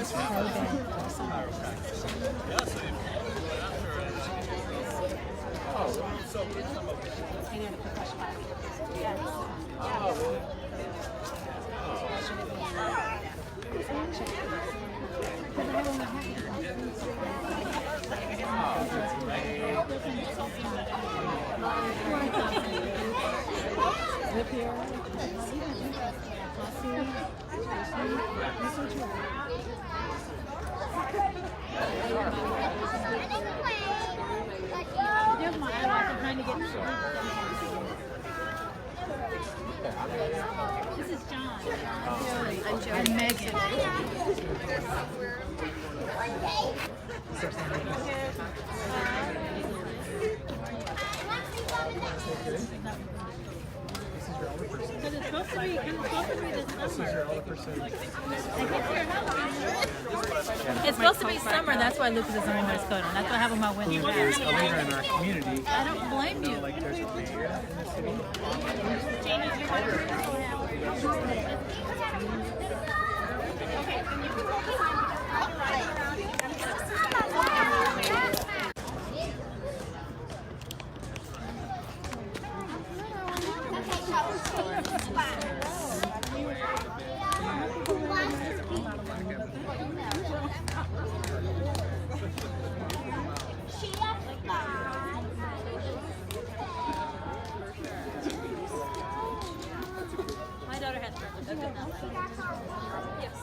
This is John. I'm Joe. And Megan. Because it's supposed to be this summer. It's supposed to be summer. That's why Lucas doesn't want his coat on. That's what I have on my window. Who is a leader in our community. I don't blame you. Like there's a mayor in the city. My daughter has yes.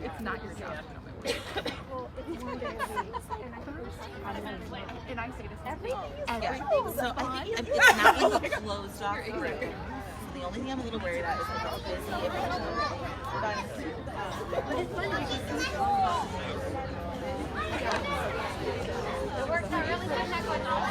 It's not your job. And I say this everything. So I think it's not like a closed off room. The only thing I'm a little worried about is like how busy it is. But it's fun the work's not really much not going on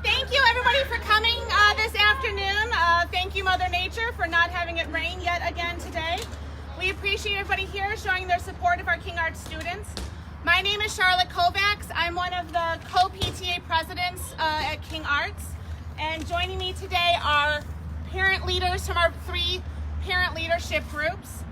Thank you everybody for coming this afternoon. Thank you Mother Nature for not having it rain yet again today. We appreciate everybody here showing their support of our King Arts students. My name is Charlotte Kovacs. I'm one of the co-PTA presidents at King Arts. And joining me today are parent leaders from our 3 parent leadership groups.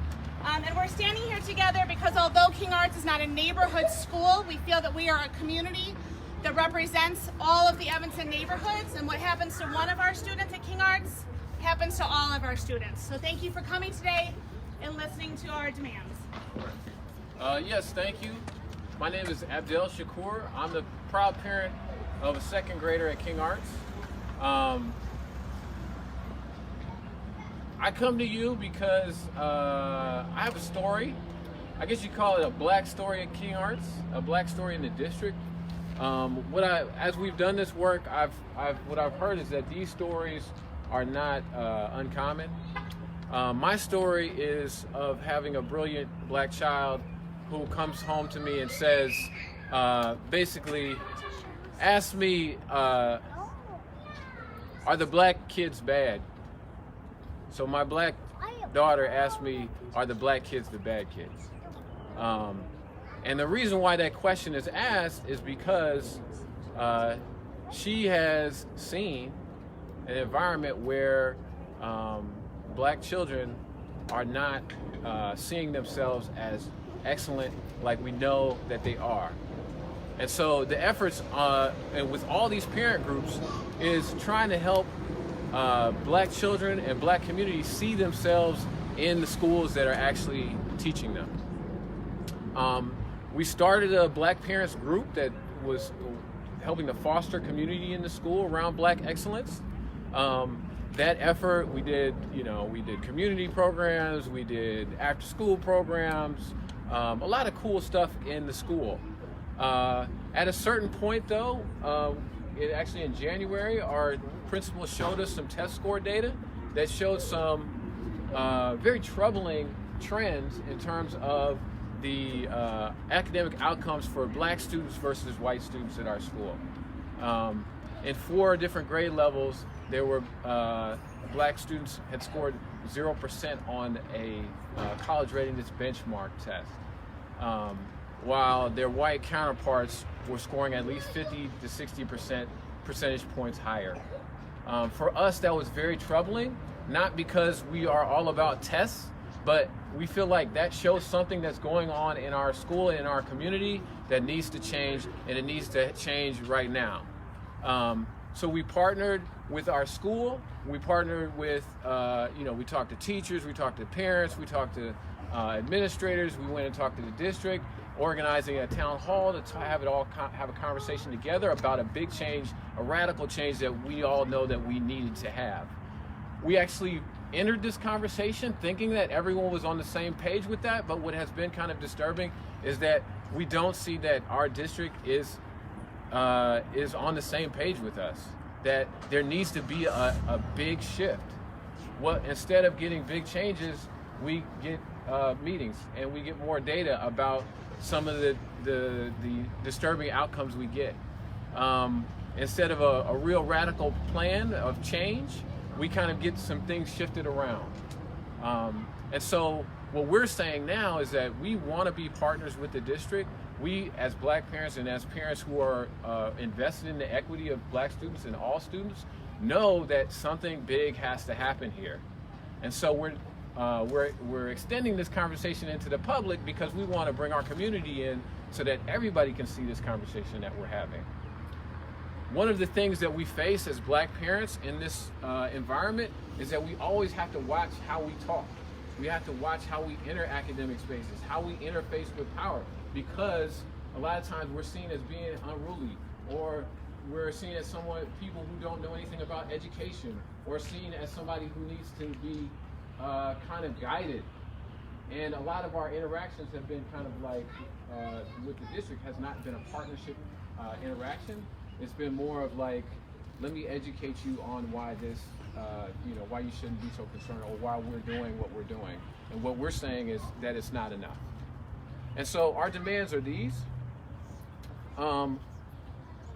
And we're standing here together because although King Arts is not a neighborhood school, we feel that we are a community that represents all of the Evanston neighborhoods, and what happens to one of our students at King Arts happens to all of our students. So thank you for coming today and listening to our demands. Yes, thank you. My name is Abdel Shakur. I'm the proud parent of a 2nd grader at King Arts. I come to you because I have a story. I guess you call it a black story at King Arts, a black story in the district. As we've done this work, what I've heard is that these stories are not uncommon. My story is of having a brilliant black child who comes home to me and says, basically, ask me, are the black kids bad? So my black daughter asked me, are the black kids the bad kids? And the reason why that question is asked is because she has seen an environment where black children are not seeing themselves as excellent like we know that they are. And so the efforts and with all these parent groups is trying to help black children and black communities see themselves in the schools that are actually teaching them. We started a Black Parents group that was helping to foster community in the school around Black excellence. That effort, we did community programs, we did after-school programs, a lot of cool stuff in the school. At a certain point, though, actually in January, our principal showed us some test score data that showed some very troubling trends in terms of the academic outcomes for black students versus white students at our school. In 4 different grade levels, there were black students had scored 0% on a college readiness benchmark test, while their white counterparts were scoring at least 50 to 60% percentage points higher. For us, that was very troubling, not because we are all about tests, but we feel like that shows something that's going on in our school and in our community that needs to change, and it needs to change right now. So we partnered with our school. We partnered with, we talked to teachers, we talked to parents, we talked to administrators. We went and talked to the district, organizing a town hall to have a conversation together about a big change, a radical change that we all know that we needed to have. We actually entered this conversation thinking that everyone was on the same page with that, but what has been kind of disturbing is that we don't see that our district is on the same page with us, that there needs to be a big shift. Instead of getting big changes, we get meetings and we get more data about some of the disturbing outcomes we get. Instead of a real radical plan of change, we kind of get some things shifted around. And so what we're saying now is that we want to be partners with the district. We, as black parents and as parents who are invested in the equity of black students and all students, know that something big has to happen here. And so we're extending this conversation into the public because we want to bring our community in so that everybody can see this conversation that we're having. One of the things that we face as black parents in this environment is that we always have to watch how we talk. We have to watch how we enter academic spaces, how we interface with power, because a lot of times we're seen as being unruly, or we're seen as people who don't know anything about education, or seen as somebody who needs to be kind of guided. And a lot of our interactions have been kind of like, with the district, has not been a partnership interaction. It's been more of like, let me educate you on why this, why you shouldn't be so concerned, or why we're doing what we're doing. And what we're saying is that it's not enough. And so our demands are these.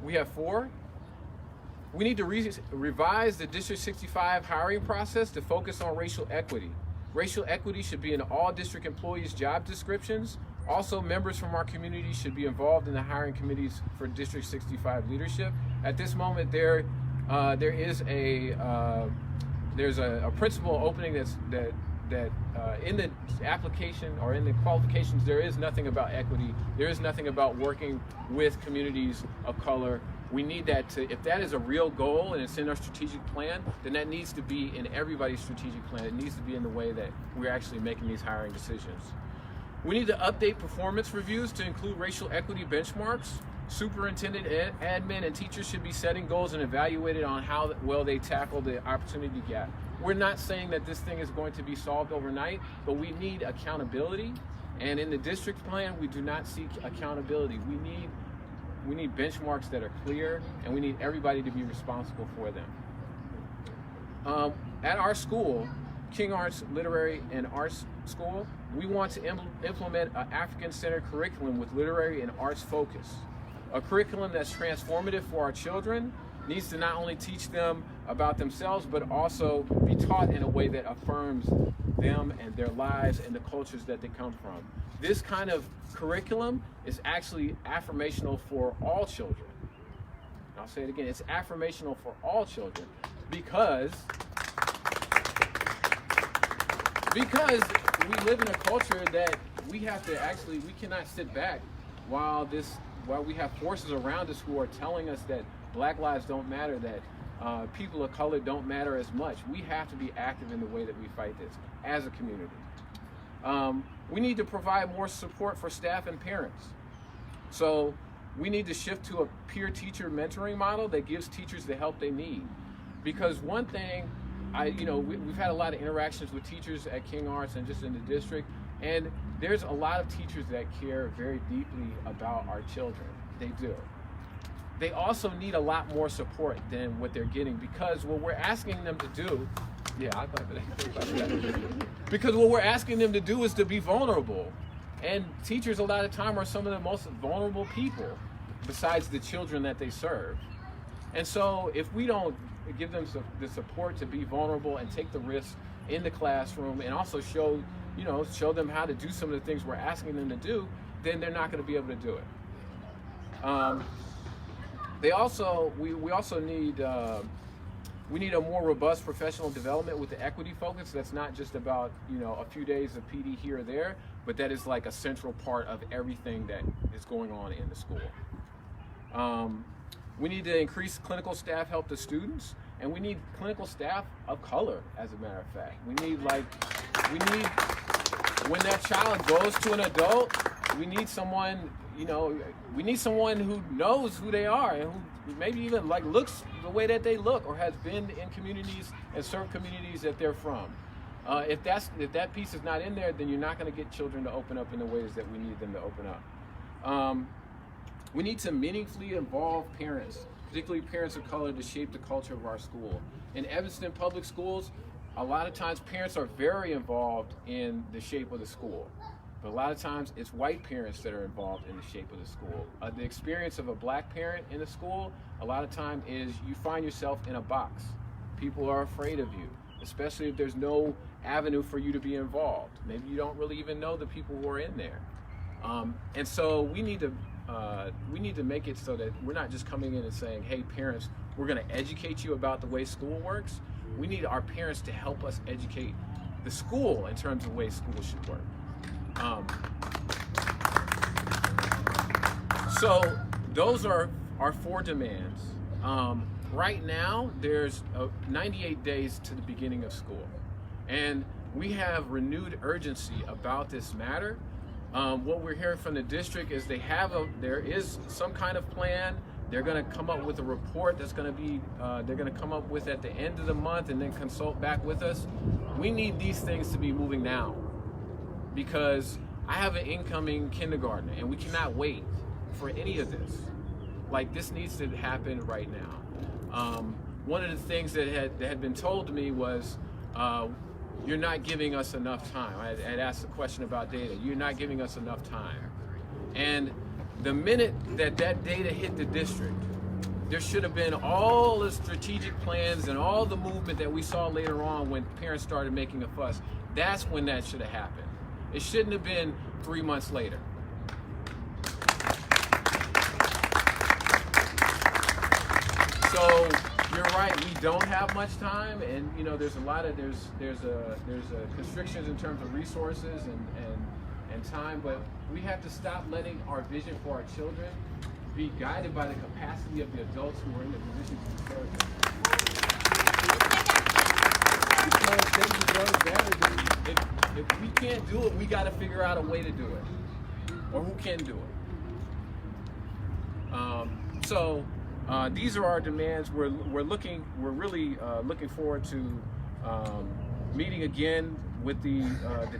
We have 4. We need to revise the District 65 hiring process to focus on racial equity. Racial equity should be in all district employees' job descriptions. Also, members from our community should be involved in the hiring committees for District 65 leadership. At this moment, there's a principal opening that in the application or in the qualifications, there is nothing about equity. There is nothing about working with communities of color. We need that if that is a real goal and it's in our strategic plan, then that needs to be in everybody's strategic plan. It needs to be in the way that we're actually making these hiring decisions. We need to update performance reviews to include racial equity benchmarks. Superintendent, admin, and teachers should be setting goals and evaluated on how well they tackle the opportunity gap. We're not saying that this thing is going to be solved overnight, but we need accountability. And in the district plan, we do not seek accountability. We need benchmarks that are clear, and we need everybody to be responsible for them. At our school, King Arts Literary and Arts School, we want to implement an African-centered curriculum with literary and arts focus. A curriculum that's transformative for our children, needs to not only teach them about themselves, but also be taught in a way that affirms them and their lives and the cultures that they come from. This kind of curriculum is actually affirmational for all children. I'll say it again, it's affirmational for all children because we live in a culture that we cannot sit back while we have forces around us who are telling us that Black lives don't matter, that people of color don't matter as much. We have to be active in the way that we fight this as a community. We need to provide more support for staff and parents. So we need to shift to a peer-teacher mentoring model that gives teachers the help they need. Because one thing, we've had a lot of interactions with teachers at King Arts and just in the district, and there's a lot of teachers that care very deeply about our children. They do. they also need a lot more support than what they're getting, because what we're asking them to do, because what we're asking them to do is to be vulnerable. And teachers a lot of time are some of the most vulnerable people besides the children that they serve. And so if we don't give them the support to be vulnerable and take the risk in the classroom, and also show them how to do some of the things we're asking them to do, then they're not going to be able to do it. We also need we need a more robust professional development with the equity focus. That's not just about a few days of PD here or there, but that is like a central part of everything that is going on in the school. We need to increase clinical staff help to students, and we need clinical staff of color, as a matter of fact. We need when that child goes to an adult, we need someone, we need someone who knows who they are, and who maybe even looks the way that they look, or has been in communities and served communities that they're from. If that piece is not in there, then you're not going to get children to open up in the ways that we need them to open up. We need to meaningfully involve parents, particularly parents of color, to shape the culture of our school. In Evanston Public Schools, a lot of times parents are very involved in the shape of the school. But a lot of times it's white parents that are involved in the shape of the school. The experience of a black parent in the school, a lot of time, is you find yourself in a box. People are afraid of you, especially if there's no avenue for you to be involved. Maybe you don't really even know the people who are in there. And so we need to make it so that we're not just coming in and saying, hey parents, we're going to educate you about the way school works. We need our parents to help us educate the school in terms of the way school should work. So those are our 4 demands. Right now, there's 98 days to the beginning of school, and we have renewed urgency about this matter. What we're hearing from the district is there is some kind of plan. They're going to come up with a report that's going to be, they're going to come up with at the end of the month and then consult back with us. We need these things to be moving now, because I have an incoming kindergartner and we cannot wait for any of this. This needs to happen right now. One of the things that had been told to me was, you're not giving us enough time. I had asked a question about data. You're not giving us enough time. And the minute that data hit the district, there should have been all the strategic plans and all the movement that we saw later on when parents started making a fuss. That's when that should have happened. It shouldn't have been 3 months later. So you're right, we don't have much time, and there's constrictions in terms of resources and time, but we have to stop letting our vision for our children be guided by the capacity of the adults who are in the position to serve them. Because they deserve better than if we can't do it, we got to figure out a way to do it, or who can do it. These are our demands. We're really looking forward to meeting again with the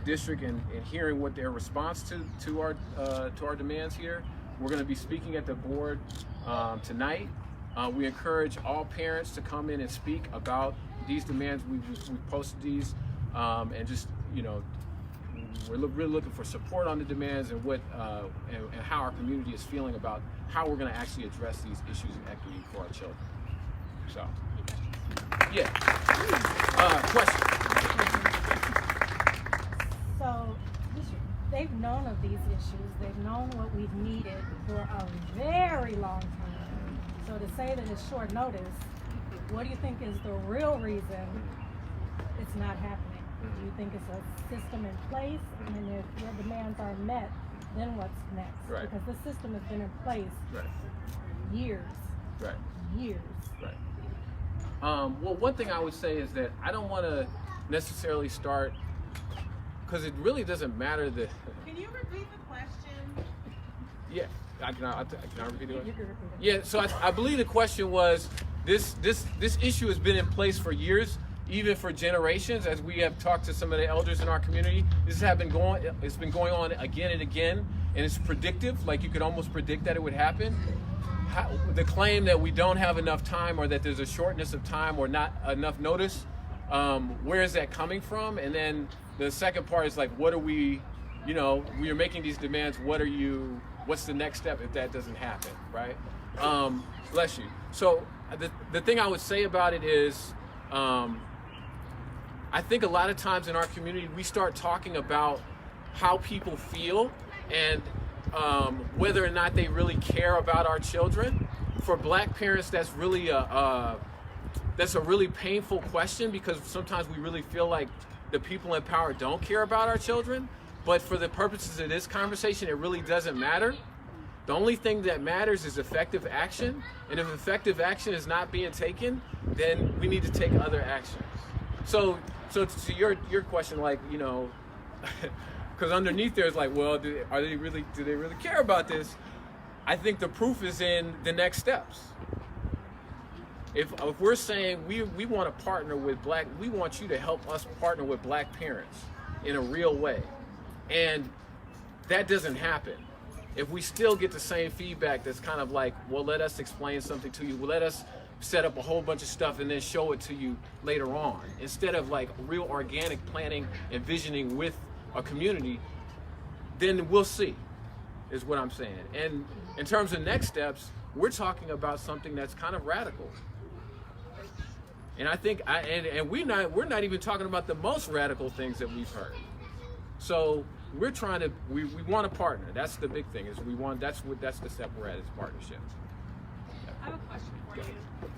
district and hearing what their response to our demands here. We're going to be speaking at the board tonight. We encourage all parents to come in and speak about these demands. We've posted these, and just we're really looking for support on the demands and what and how our community is feeling about how we're going to actually address these issues of equity for our children. So, yeah. Question. So they've known of these issues. They've known what we've needed for a very long time. So to say that it's short notice, what do you think is the real reason it's not happening? Do you think it's a system in place, and if your demands are met, then what's next? Right. Because the system has been in place years. Right. Years. Right. Well, one thing I would say is that I don't want to necessarily start, because it really doesn't matter that. Can you repeat the question? Yeah, can I repeat it? You can repeat it. Yeah. So I believe the question was, this issue has been in place for years, even for generations. As we have talked to some of the elders in our community, it's been going on again and again, and it's predictive. Like you could almost predict that it would happen. the claim that we don't have enough time, or that there's a shortness of time, or not enough notice, where is that coming from? And then the second part is like, what are we, we are making these demands, what's the next step if that doesn't happen, right? Bless you. So the thing I would say about it is, I think a lot of times in our community, we start talking about how people feel and whether or not they really care about our children. For Black parents, that's really that's a really painful question, because sometimes we really feel like the people in power don't care about our children. But for the purposes of this conversation, it really doesn't matter. The only thing that matters is effective action. And if effective action is not being taken, then we need to take other actions. So to your question, like, because underneath there is like, well, do they really care about this? I think the proof is in the next steps. If we're saying we want to partner with we want you to help us partner with Black parents in a real way, and that doesn't happen. If we still get the same feedback that's kind of like, well, let us explain something to you, well, let us set up a whole bunch of stuff and then show it to you later on, instead of like real organic planning and visioning with a community, then we'll see, is what I'm saying. And in terms of next steps, we're talking about something that's kind of radical. And I think, we're not even talking about the most radical things that we've heard. So we're trying to, we want to partner. That's the big thing, is that's the step we're at, is partnership. I have a question for you.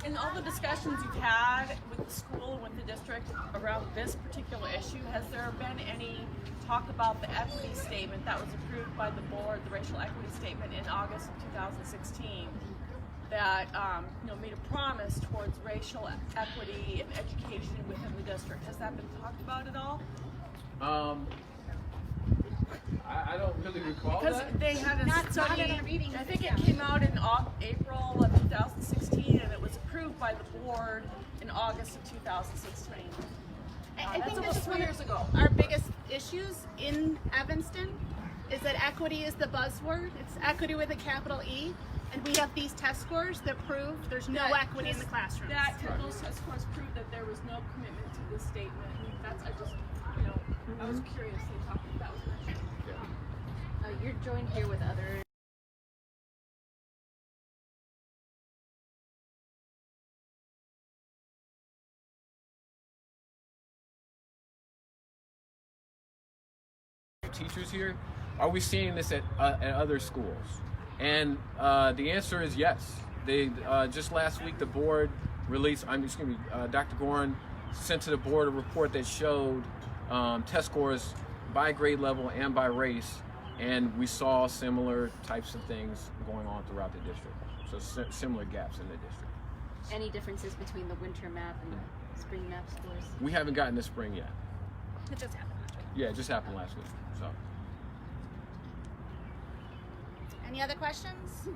In all the discussions you've had with the school and with the district around this particular issue, has there been any talk about the equity statement that was approved by the board, the racial equity statement in August of 2016, that made a promise towards racial equity and education within the district? Has that been talked about at all? I don't really recall Because that. they had a study, I think it came out in April of 2016, and it was approved by the board in August of 2016. I think That's this almost is 3 one years of ago. our biggest issues in Evanston, is that equity is the buzzword. It's equity with a capital E, and we have these test scores that prove there's no equity in the classroom. Those test scores proved that there was no commitment to this statement. I was curious. They talked about that was mentioned. You're joined here with other teachers here. Are we seeing this at other schools? And the answer is yes. They just last week the board released. Dr. Gorin sent to the board a report that showed test scores by grade level and by race, and we saw similar types of things going on throughout the district. So similar gaps in the district. any differences between the winter map and the spring map scores? We haven't gotten the spring yet. It just happened last week. Yeah, it just happened last week. So. Any other questions?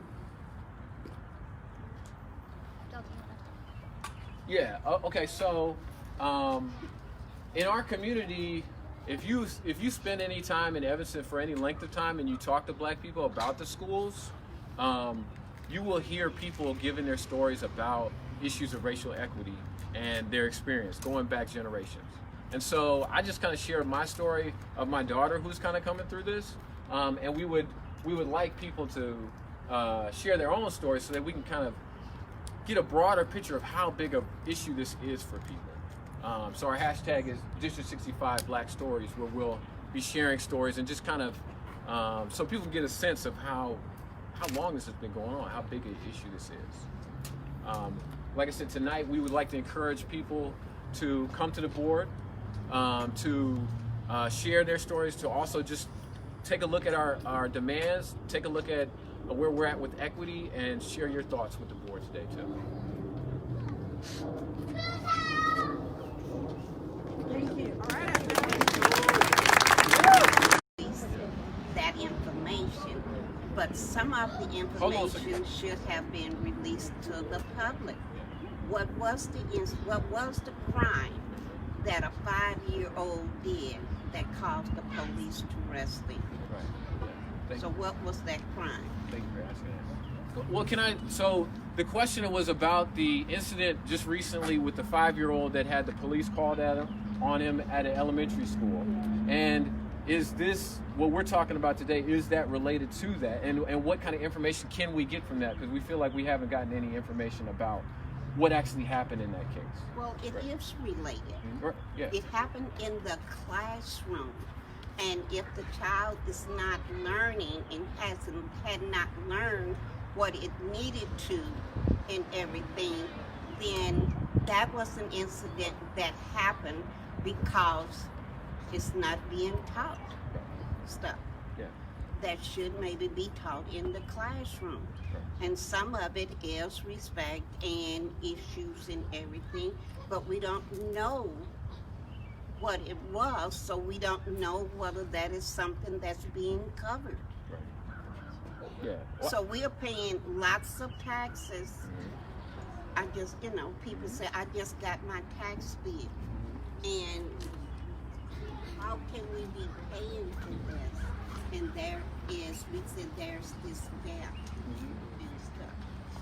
Yeah. Okay. So, in our community, if you spend any time in Evanston for any length of time and you talk to Black people about the schools, you will hear people giving their stories about issues of racial equity and their experience going back generations. And so I just kind of shared my story of my daughter who's kind of coming through this, and we would like people to share their own stories so that we can kind of get a broader picture of how big an issue this is for people. So our hashtag is D65 Black Stories, where we'll be sharing stories and just kind of so people can get a sense of how long this has been going on, how big an issue this is. Like I said, tonight we would like to encourage people to come to the board, to share their stories, to also just take a look at our demands, take a look at where we're at with equity, and share your thoughts with the board today too. Thank you. That information, but some of the information should have been released to the public. What was the crime that a 5-year-old did that caused the police to arrest him? Right. So what was that crime? Thank you for asking that. Well, so the question was about the incident just recently with the 5-year-old that had the police called on him at an elementary school. And is this, what we're talking about today, is that related to that? And what kind of information can we get from that? Because we feel like we haven't gotten any information about what actually happened in that case. Well, it is related. Yeah. It happened in the classroom. And if the child is not learning and had not learned what it needed to and everything, then that was an incident that happened because it's not being taught stuff that should maybe be taught in the classroom. And some of it is respect and issues and everything, but we don't know what it was, so we don't know whether that is something that's being covered. Yeah. So we are paying lots of taxes. I just, people say, I just got my tax bill. And how can we be paying for this? And we said there's this gap and stuff.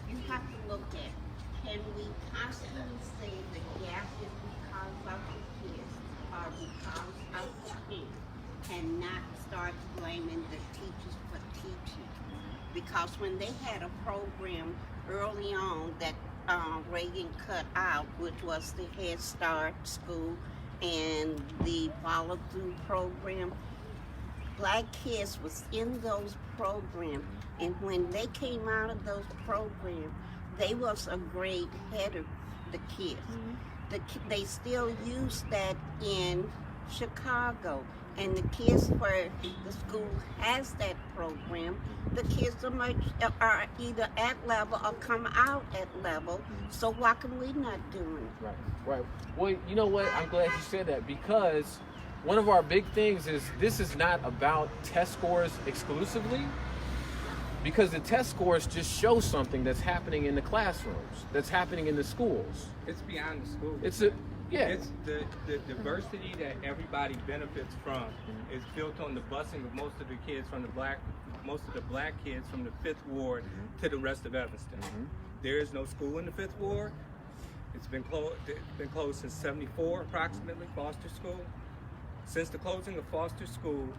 You have to look at, can we constantly say the gap is because of the kids or because of the parents, and not start blaming the teachers for teaching? Because when they had a program early on that Reagan cut out, which was the Head Start school and the follow-through program, Black kids was in those programs, and when they came out of those programs, they was a grade ahead of the kids. They still use that in Chicago, and the kids where the school has that program, the kids are either at level or come out at level. So why can we not do it? Right. Well, you know what? I'm glad you said that, because one of our big things is this is not about test scores exclusively, because the test scores just show something that's happening in the classrooms, that's happening in the schools. It's beyond the school. It's the diversity that everybody benefits from is built on the busing of most of the kids from most of the black kids from the 5th Ward to the rest of Evanston. There is no school in the 5th Ward. It's been closed since '74 approximately, Foster School. Since the closing of Foster School,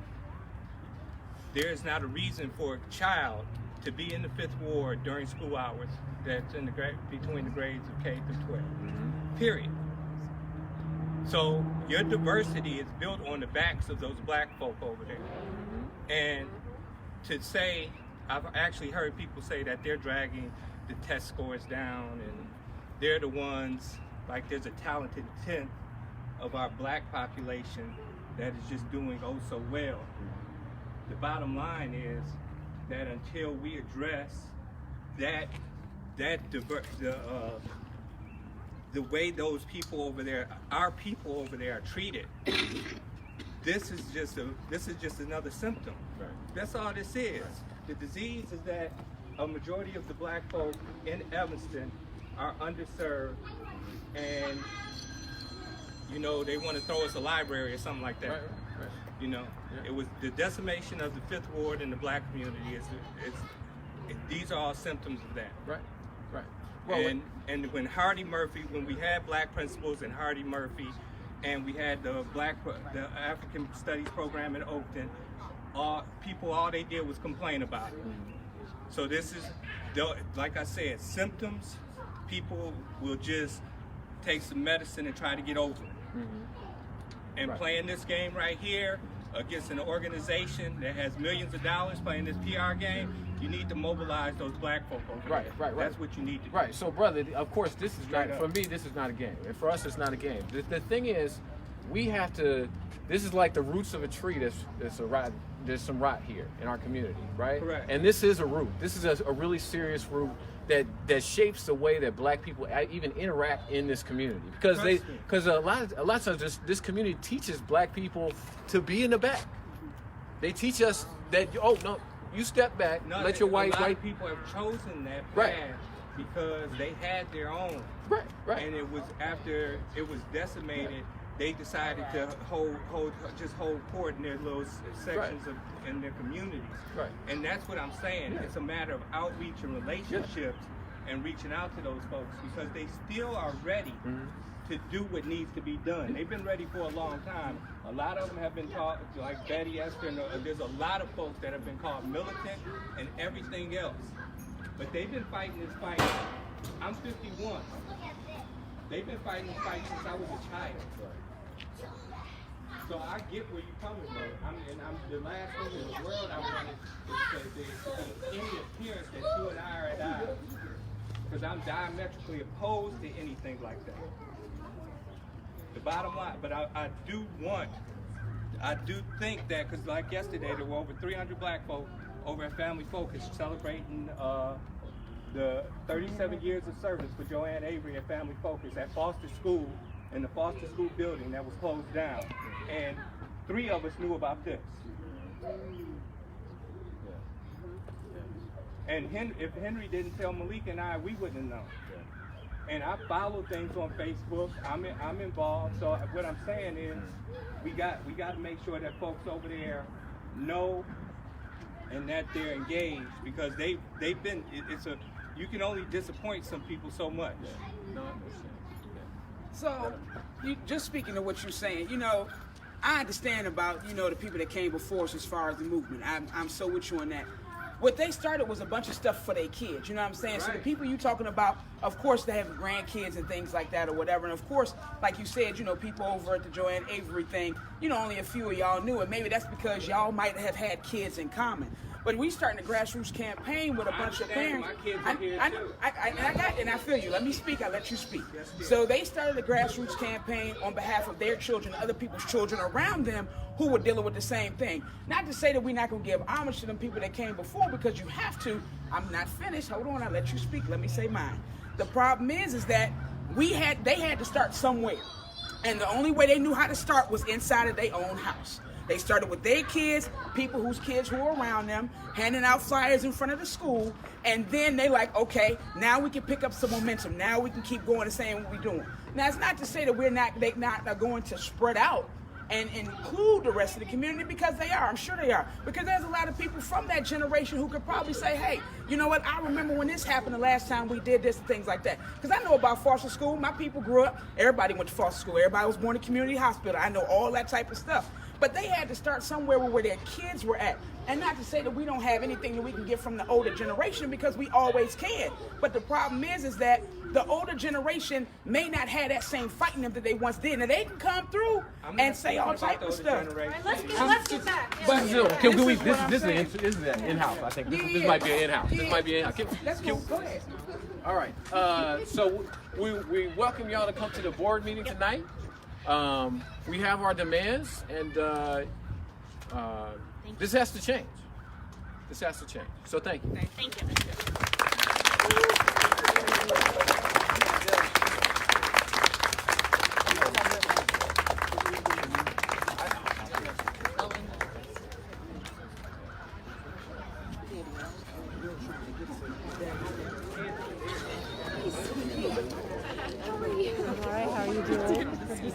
there is not a reason for a child to be in the 5th Ward during school hours that's in between the grades of K through 12. Period. So your diversity is built on the backs of those black folk over there. And to say, I've actually heard people say that they're dragging the test scores down and they're the ones, like there's a talented tenth of our black population that is just doing oh so well. The bottom line is that until we address the way those people over there, our people over there, are treated, this is just another symptom. Right. That's all this is. The disease is that a majority of the black folk in Evanston are underserved, and they want to throw us a library or something like that. Right. It was the decimation of the 5th Ward in the black community. These are all symptoms of that. Right. Well, and when when we had black principals in Hardy Murphy, and we had the African Studies program in Oakton, all they did was complain about it. So this is, like I said, symptoms. People will just take some medicine and try to get over it. And playing this game right here against an organization that has millions of dollars playing this PR game, you need to mobilize those black folk over there. Right. That's what you need to do. Right. So, brother, of course, this is not, for me, this is not a game. And for us, it's not a game. The thing is, we have to, this is like the roots of a tree that's a rot. There's some rot here in our community, right? Correct. And this is a root. This is a really serious root that shapes the way that black people even interact in this community, because a lot of times this community teaches black people to be in the back. They teach us that you step back, let your white people have chosen that path because they had their own. Right. And it was after it was decimated they decided to hold court in their little sections of in their communities. Right. And that's what I'm saying. It's a matter of outreach and relationships and reaching out to those folks because they still are ready to do what needs to be done. They've been ready for a long time. A lot of them have been taught, like Betty, Esther, and there's a lot of folks that have been called militant and everything else. But they've been fighting this fight. I'm 51. They've been fighting this fight since I was a child. So I get where you're coming from. I'm the last thing in the world I want is to any appearance that you and I are at odds. Because I'm diametrically opposed to anything like that. The bottom line, but I do think that, because like yesterday, there were over 300 black folk over at Family Focus celebrating the 37 years of service for Joanne Avery at Family Focus at Foster School, in the Foster School building that was closed down. And 3 of us knew about this. And if Henry didn't tell Malik and I, we wouldn't have known. And I follow things on Facebook. I'm involved. So what I'm saying is, we got to make sure that folks over there know and that they're engaged, because they've been. You can only disappoint some people so much. No, I understand. So, just speaking of what you're saying, I understand about the people that came before us as far as the movement. I'm so with you on that. What they started was a bunch of stuff for their kids, you know what I'm saying? Right. So the people you talking about, of course, they have grandkids and things like that or whatever. And of course, like you said, people over at the Joanne Avery thing, only a few of y'all knew it. Maybe that's because y'all might have had kids in common. But we starting a grassroots campaign with a bunch of parents. My kids are here too. I feel you. Let me speak. I let you speak. Yes, so they started a grassroots campaign on behalf of their children, other people's children around them who were dealing with the same thing. Not to say that we're not going to give homage to them people that came before, because you have to. I'm not finished. Hold on. I let you speak. Let me say mine. The problem is that they had to start somewhere. And the only way they knew how to start was inside of their own house. They started with their kids, people whose kids who were around them, handing out flyers in front of the school, and then they like, okay, now we can pick up some momentum. Now we can keep going and saying what we're doing. Now, it's not to say that they're not going to spread out and include the rest of the community, because they are. I'm sure they are. Because there's a lot of people from that generation who could probably say, hey, you know what, I remember when this happened the last time we did this and things like that. Because I know about foster school. My people grew up. Everybody went to foster school. Everybody was born in community hospital. I know all that type of stuff. But they had to start somewhere where their kids were at. And not to say that we don't have anything that we can get from the older generation, because we always can. But the problem is that the older generation may not have that same fight in them that they once did. Now, they can come through and say all type of stuff. All right, let's get back. This is an in-house. I think this might be an in-house. This might be an in-house. Go ahead. All right. So we welcome y'all to come to the board meeting tonight. We have our demands, and this has to change. This has to change. So thank you. Thank you. All right, how are you doing?